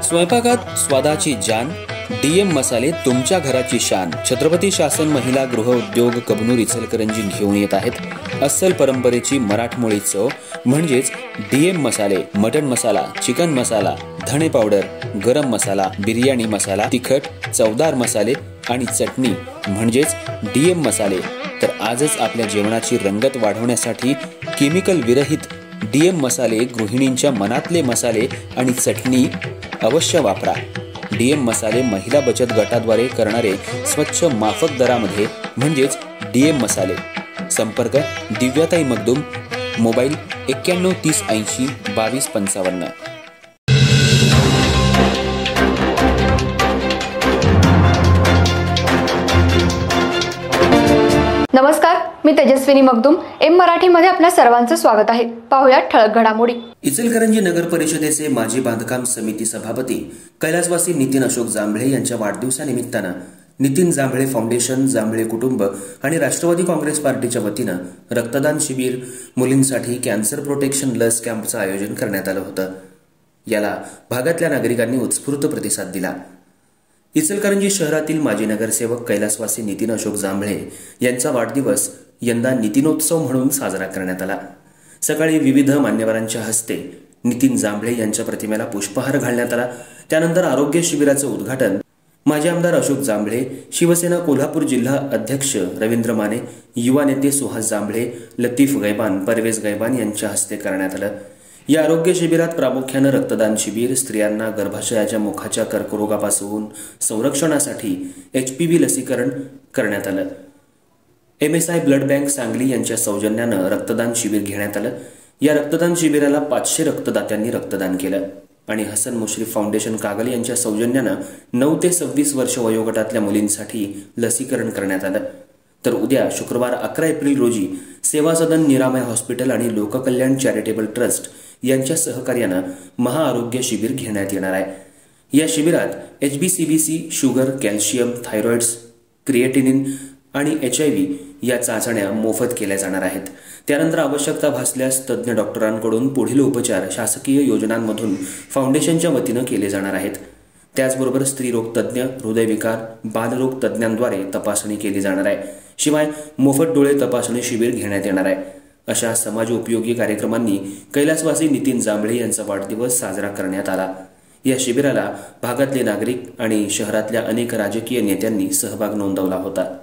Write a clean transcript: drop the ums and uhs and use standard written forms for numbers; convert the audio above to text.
स्वयंपाकात स्वादाची जान, डीएम मसाले तुमच्या घराची शान। छत्रपती शासन महिला गृह उद्योग कबनूर इचलकरंजी घेऊन येत आहेत अस्सल परंपरेची मराठमोळी चव म्हणजेच डीएम मसाले। मटन मसाला, चिकन मसाला, धणे पावडर, गरम मसाला, बिर्याणी मसाला, तिखट चवदार मसाले आणि चटणी म्हणजेच डीएम मसाले। तर आजच आपल्या जेवणाची रंगत वाढवण्यासाठी केमिकल विरहित डीएम मसाले, गृहिणींच्या मनातले मसाले आणि चटणी अवश्य वापरा। डीएम मसाले महिला बचत गटाद्वारे करणारे स्वच्छ माफक दरामध्ये म्हणजेच डीएम मसाले। संपर्क दिव्याताई मगदूम, मोबाईल 91 30 80 22 55। नमस्कार, मी तेजस्विनी मगदूम। एम मराठीमध्ये आपल्या सर्वांचं स्वागत आहे। पाहूया ठळक घडामोडी। इचलकरंजी नगर परिषदेचे माजी बांधकाम समिती सभापती कैलासवासी नितीन अशोक जांभळे यांच्या वाढदिवसानिमित्तानं नितीन जांभळे फाउंडेशन, जांभळे कुटुंब आणि राष्ट्रवादी काँग्रेस पार्टीच्या वतीनं रक्तदान शिबिर, मुलींसाठी कॅन्सर प्रोटेक्शन लस कॅम्पचं आयोजन करण्यात आलं होतं। याला भागातल्या नागरिकांनी उत्स्फूर्त प्रतिसाद दिला। इचलकरंजी शहरातील माजी नगरसेवक कैलासवासी नितीन अशोक जांभळे यांचा वाढदिवस यंदा नितीनोत्सव म्हणून साजरा करण्यात आला। सकाळी विविध मान्यवरांच्या हस्ते नितीन जांभळे यांच्या प्रतिमेला पुष्पहार घालण्यात आला। त्यानंतर आरोग्य शिबिराचं उद्घाटन माजी आमदार अशोक जांभळे, शिवसेना कोल्हापूर जिल्हा अध्यक्ष रवींद्र माने, युवा नेते सुहास जांभळे, लतीफ गैबान, परवेज गैबान यांच्या हस्ते करण्यात आलं। या आरोग्य शिबिरात प्रामुख्याने रक्तदान शिबिर, स्त्रियांना गर्भाशयाच्या मुखाच्या कर्करोगापासून संरक्षणासाठी HPV लसीकरण करण्यात आलं। MSI ब्लड बँक सांगली यांच्या सौजन्यानं रक्तदान शिबिर घेण्यात आलं। या रक्तदान शिबिराला 500 रक्तदात्यांनी रक्तदान केलं आणि हसन मुश्रीफ फाउंडेशन कागल यांच्या सौजन्यानं 9 ते 26 वर्ष वयोगटातल्या मुलींसाठी लसीकरण करण्यात आलं। तर उद्या शुक्रवार 11 एप्रिल रोजी सेवा सदन, निरामय हॉस्पिटल आणि लोककल्याण चॅरिटेबल ट्रस्ट यांच्या सहकार्यानं महाआरोग्य शिबिर घेण्यात येणार आहे। या शिबिरात HbCBC, शुगर, कॅल्शियम, थायरॉइड्स, क्रिएटिनिन आणि HIV या चाचण्या मोफत केल्या जाणार आहेत। त्यानंतर आवश्यकता भासल्यास तज्ज्ञ डॉक्टरांकडून पुढील उपचार शासकीय योजनांमधून फाउंडेशनच्या वतीनं केले जाणार आहेत। त्याचबरोबर स्त्रीरोग तज्ज्ञ, हृदयविकार, बालरोग तज्ज्ञांद्वारे तपासणी केली जाणार आहे। शिवाय मोफत डोळे तपासणी शिबिर घेण्यात येणार आहे। अशा समाजोपयोगी कार्यक्रमांनी कैलासवासी नितीन जांभळे यांचा वाढदिवस साजरा करण्यात आला। या शिबिराला भागातले नागरिक आणि शहरातल्या अनेक राजकीय नेत्यांनी सहभाग नोंदवला होता।